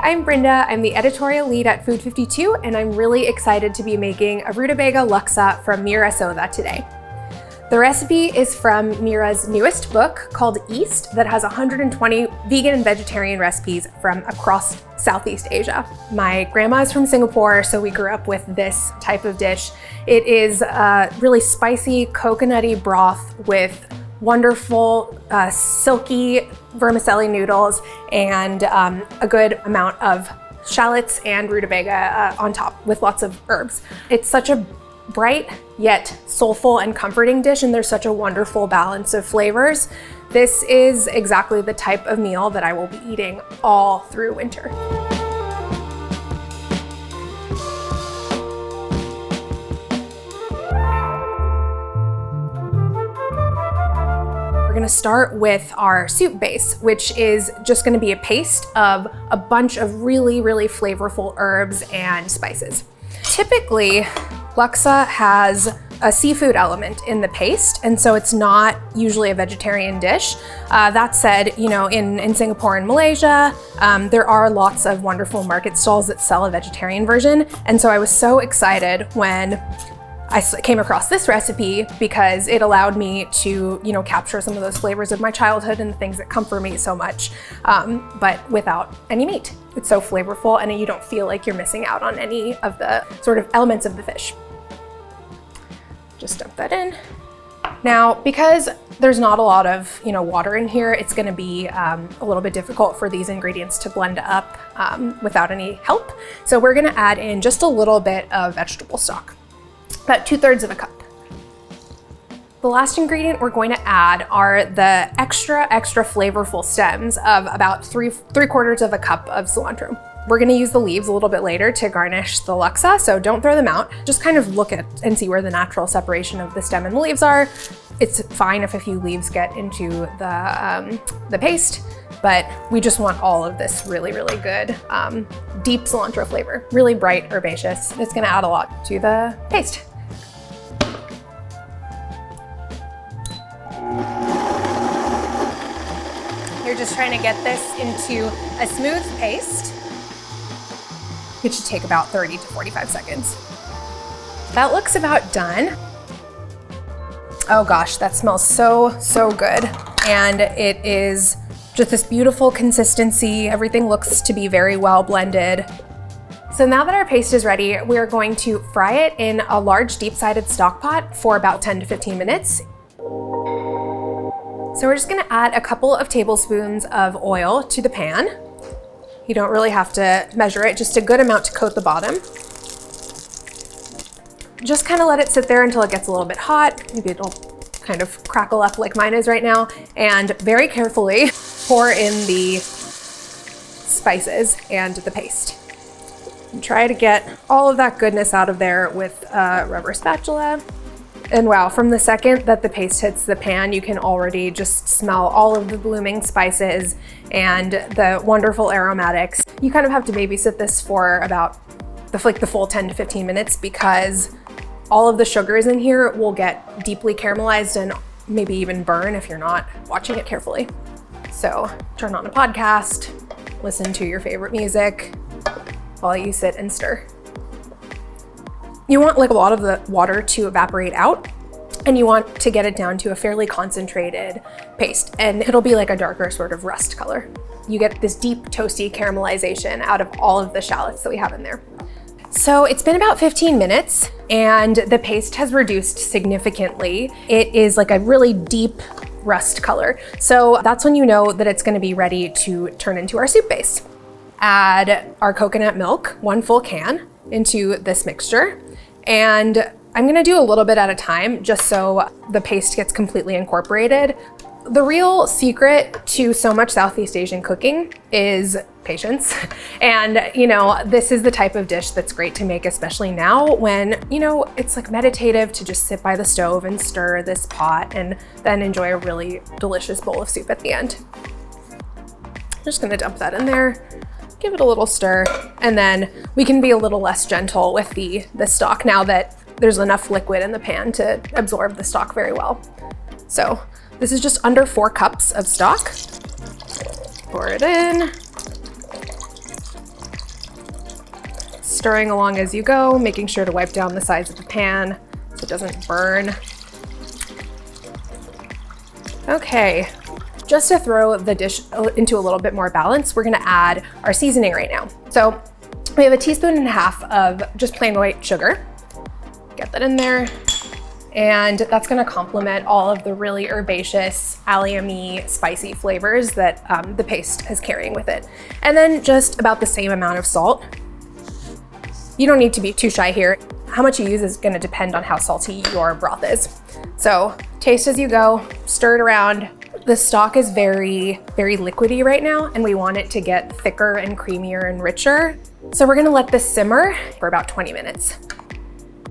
I'm Brenda. I'm the editorial lead at Food52, and I'm really excited to be making a rutabaga laksa from Mira Soda today. The recipe is from Mira's newest book called East that has 120 vegan and vegetarian recipes from across Southeast Asia. My grandma is from Singapore, so we grew up with this type of dish. It is a really spicy, coconutty broth with wonderful, silky vermicelli noodles and a good amount of shallots and rutabaga on top with lots of herbs. It's such a bright yet soulful and comforting dish, and there's such a wonderful balance of flavors. This is exactly the type of meal that I will be eating all through winter. We're gonna start with our soup base, which is just gonna be a paste of a bunch of really, really flavorful herbs and spices. Typically, laksa has a seafood element in the paste, and so it's not usually a vegetarian dish. That said, you know, in Singapore and Malaysia, there are lots of wonderful market stalls that sell a vegetarian version, and so I was so excited when I came across this recipe because it allowed me to, you know, capture some of those flavors of my childhood and the things that comfort me so much, but without any meat. It's so flavorful, and you don't feel like you're missing out on any of the sort of elements of the fish. Just dump that in. Now, because there's not a lot of, you know, water in here, it's gonna be a little bit difficult for these ingredients to blend up without any help. So we're gonna add in just a little bit of vegetable stock. About 2/3 of a cup. The last ingredient we're going to add are the extra flavorful stems of about 3/4 of a cup of cilantro. We're gonna use the leaves a little bit later to garnish the laksa, so don't throw them out. Just kind of look at and see where the natural separation of the stem and the leaves are. It's fine if a few leaves get into the paste, but we just want all of this really, really good deep cilantro flavor, really bright, herbaceous. It's gonna add a lot to the paste. You're just trying to get this into a smooth paste. It should take about 30 to 45 seconds. That looks about done. Oh gosh, that smells so, so good. And it is just this beautiful consistency. Everything looks to be very well blended. So now that our paste is ready, we are going to fry it in a large deep-sided stock pot for about 10 to 15 minutes. So we're just gonna add a couple of tablespoons of oil to the pan. You don't really have to measure it, just a good amount to coat the bottom. Just kind of let it sit there until it gets a little bit hot. Maybe it'll kind of crackle up like mine is right now. And very carefully pour in the spices and the paste. And try to get all of that goodness out of there with a rubber spatula. And wow, from the second that the paste hits the pan, you can already just smell all of the blooming spices and the wonderful aromatics. You kind of have to babysit this for about the full 10 to 15 minutes because all of the sugars in here will get deeply caramelized and maybe even burn if you're not watching it carefully. So turn on a podcast, listen to your favorite music while you sit and stir. You want like a lot of the water to evaporate out, and you want to get it down to a fairly concentrated paste, and it'll be like a darker sort of rust color. You get this deep toasty caramelization out of all of the shallots that we have in there. So it's been about 15 minutes and the paste has reduced significantly. It is like a really deep rust color. So that's when you know that it's gonna be ready to turn into our soup base. Add our coconut milk, 1 full can, into this mixture. And I'm gonna do a little bit at a time just so the paste gets completely incorporated. The real secret to so much Southeast Asian cooking is patience. And, you know, this is the type of dish that's great to make, especially now when, you know, it's like meditative to just sit by the stove and stir this pot and then enjoy a really delicious bowl of soup at the end. I'm just gonna dump that in there. Give it a little stir, and then we can be a little less gentle with the stock now that there's enough liquid in the pan to absorb the stock very well. So this is just under 4 cups of stock. Pour it in. stirring along as you go, making sure to wipe down the sides of the pan so it doesn't burn. Okay, just to throw the dish into a little bit more balance, we're gonna add our seasoning right now. So we have 1.5 teaspoons of just plain white sugar. Get that in there. And that's gonna complement all of the really herbaceous, allium-y, spicy flavors that the paste is carrying with it. And then just about the same amount of salt. You don't need to be too shy here. How much you use is gonna depend on how salty your broth is. So taste as you go, stir it around. The stock is very, very liquidy right now, and we want it to get thicker and creamier and richer. So we're gonna let this simmer for about 20 minutes.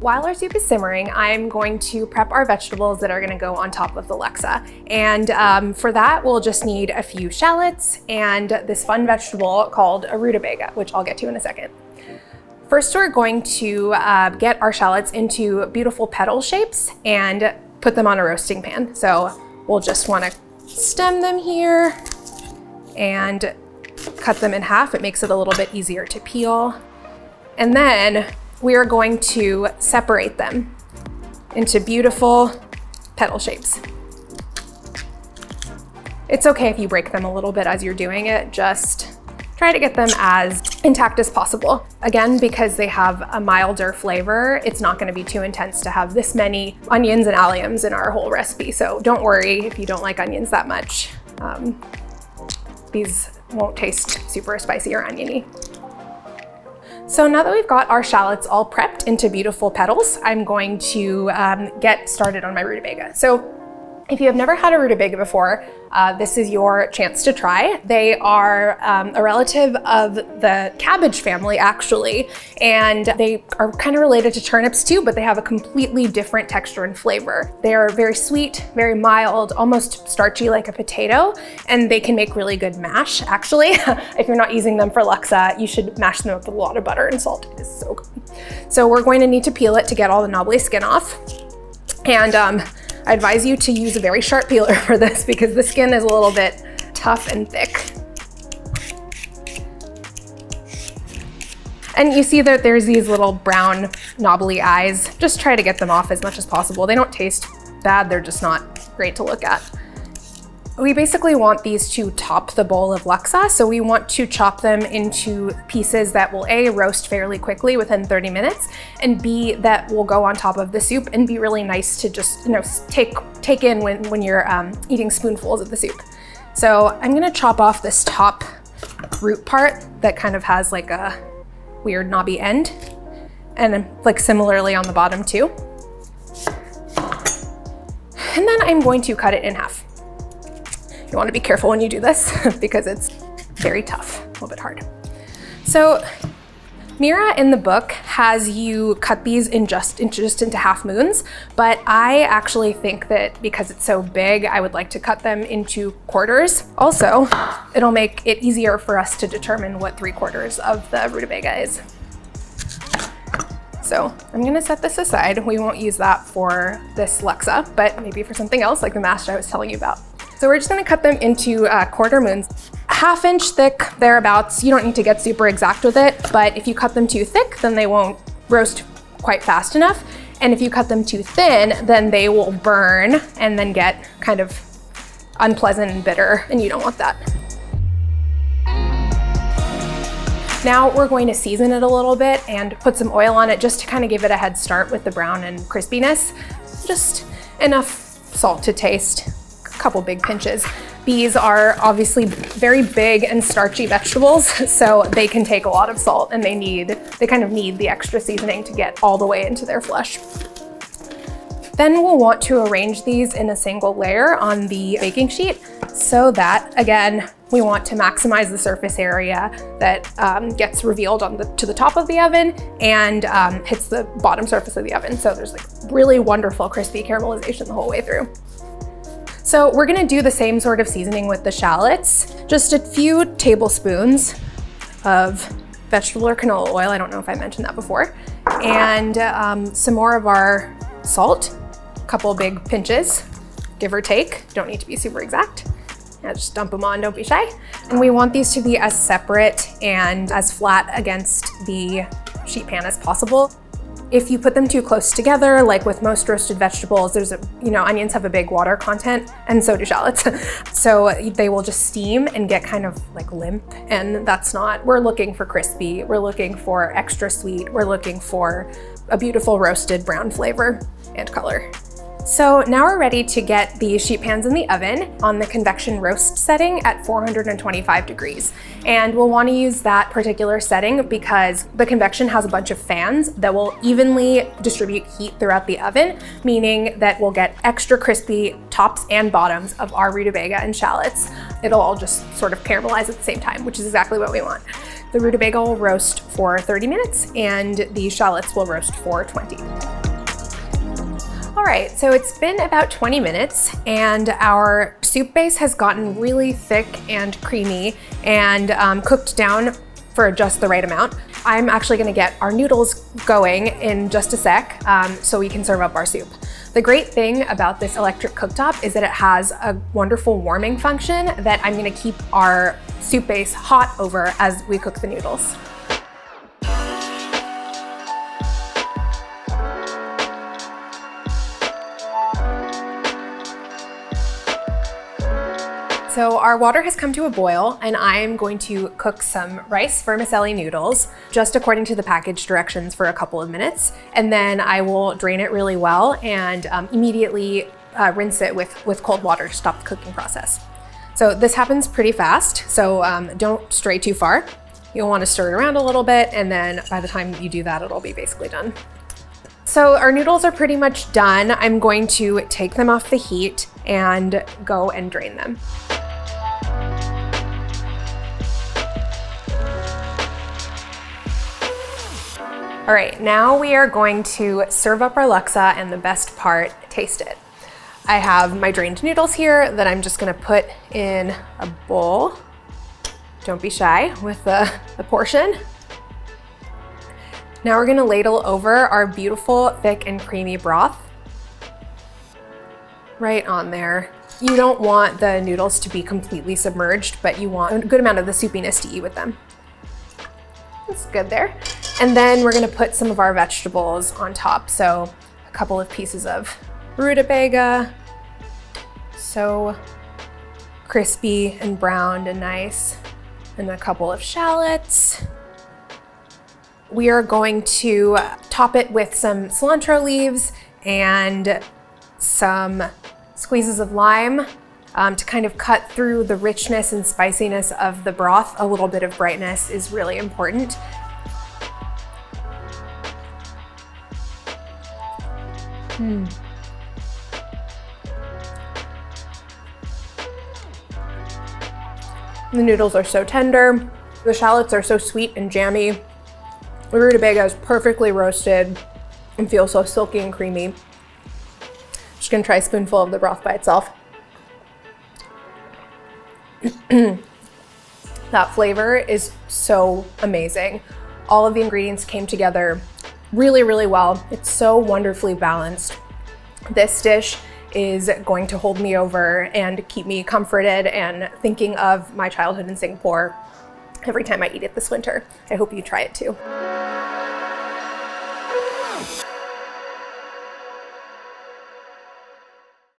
While our soup is simmering, I'm going to prep our vegetables that are gonna go on top of the Laksa. And for that, we'll just need a few shallots and this fun vegetable called a rutabaga, which I'll get to in a second. First, we're going to get our shallots into beautiful petal shapes and put them on a roasting pan. So we'll just wanna stem them here and cut them in half. It makes it a little bit easier to peel. And then we are going to separate them into beautiful petal shapes. It's okay if you break them a little bit as you're doing it, just try to get them as intact as possible. Again, because they have a milder flavor, it's not gonna be too intense to have this many onions and alliums in our whole recipe. So don't worry if you don't like onions that much. These won't taste super spicy or oniony. So now that we've got our shallots all prepped into beautiful petals, I'm going to get started on my rutabaga. So if you have never had a rutabaga before, this is your chance to try. They are a relative of the cabbage family, actually, and they are kind of related to turnips too, but they have a completely different texture and flavor. They are very sweet, very mild, almost starchy like a potato, and they can make really good mash, actually. If you're not using them for laksa, you should mash them with a lot of butter and salt. It is so good. So we're going to need to peel it to get all the knobbly skin off. And I advise you to use a very sharp peeler for this because the skin is a little bit tough and thick. And you see that there's these little brown knobbly eyes. Just try to get them off as much as possible. They don't taste bad, they're just not great to look at. We basically want these to top the bowl of laksa, so we want to chop them into pieces that will A, roast fairly quickly within 30 minutes, and B, that will go on top of the soup and be really nice to just take in when you're eating spoonfuls of the soup. So I'm gonna chop off this top root part that kind of has like a weird knobby end, and like similarly on the bottom too. And then I'm going to cut it in half. You want to be careful when you do this because it's very tough, a little bit hard. So Mira in the book has you cut these into half moons, but I actually think that because it's so big, I would like to cut them into quarters. Also, it'll make it easier for us to determine what 3/4 of the rutabaga is. So I'm gonna set this aside. We won't use that for this laksa, but maybe for something else like the mash I was telling you about. So we're just gonna cut them into quarter moons, 1/2 inch thick, thereabouts. You don't need to get super exact with it, but if you cut them too thick, then they won't roast quite fast enough. And if you cut them too thin, then they will burn and then get kind of unpleasant and bitter, and you don't want that. Now we're going to season it a little bit and put some oil on it just to kind of give it a head start with the brown and crispiness. Just enough salt to taste. Couple big pinches. These are obviously very big and starchy vegetables, so they can take a lot of salt and they kind of need the extra seasoning to get all the way into their flesh. Then we'll want to arrange these in a single layer on the baking sheet so that, again, we want to maximize the surface area that gets revealed to the top of the oven and hits the bottom surface of the oven. So there's like really wonderful crispy caramelization the whole way through. So we're gonna do the same sort of seasoning with the shallots, just a few tablespoons of vegetable or canola oil. I don't know if I mentioned that before. And some more of our salt, a couple big pinches, give or take. Don't need to be super exact. Yeah, just dump them on, don't be shy. And we want these to be as separate and as flat against the sheet pan as possible. If you put them too close together, like with most roasted vegetables, onions have a big water content, and so do shallots. So they will just steam and get kind of like limp, and we're looking for crispy, we're looking for extra sweet, we're looking for a beautiful roasted brown flavor and color. So now we're ready to get the sheet pans in the oven on the convection roast setting at 425 degrees. And we'll want to use that particular setting because the convection has a bunch of fans that will evenly distribute heat throughout the oven, meaning that we'll get extra crispy tops and bottoms of our rutabaga and shallots. It'll all just sort of caramelize at the same time, which is exactly what we want. The rutabaga will roast for 30 minutes and the shallots will roast for 20. All right, so it's been about 20 minutes and our soup base has gotten really thick and creamy and cooked down for just the right amount. I'm actually gonna get our noodles going in just a sec so we can serve up our soup. The great thing about this electric cooktop is that it has a wonderful warming function that I'm gonna keep our soup base hot over as we cook the noodles. So our water has come to a boil and I'm going to cook some rice vermicelli noodles just according to the package directions for a couple of minutes. And then I will drain it really well and immediately rinse it with cold water to stop the cooking process. So this happens pretty fast, so don't stray too far. You'll want to stir it around a little bit and then by the time you do that, it'll be basically done. So our noodles are pretty much done. I'm going to take them off the heat and go and drain them. All right, now we are going to serve up our laksa and the best part, taste it. I have my drained noodles here that I'm just gonna put in a bowl. Don't be shy with the portion. Now we're gonna ladle over our beautiful, thick and creamy broth. Right on there. You don't want the noodles to be completely submerged, but you want a good amount of the soupiness to eat with them. That's good there. And then we're gonna put some of our vegetables on top. So a couple of pieces of rutabaga, so crispy and browned and nice, and a couple of shallots. We are going to top it with some cilantro leaves and some squeezes of lime to kind of cut through the richness and spiciness of the broth. A little bit of brightness is really important. The noodles are so tender. The shallots are so sweet and jammy. The rutabaga is perfectly roasted and feels so silky and creamy. Just gonna try a spoonful of the broth by itself. That flavor is so amazing. All of the ingredients came together really, really well. It's so wonderfully balanced. This dish is going to hold me over and keep me comforted and thinking of my childhood in Singapore every time I eat it this winter. I hope you try it too.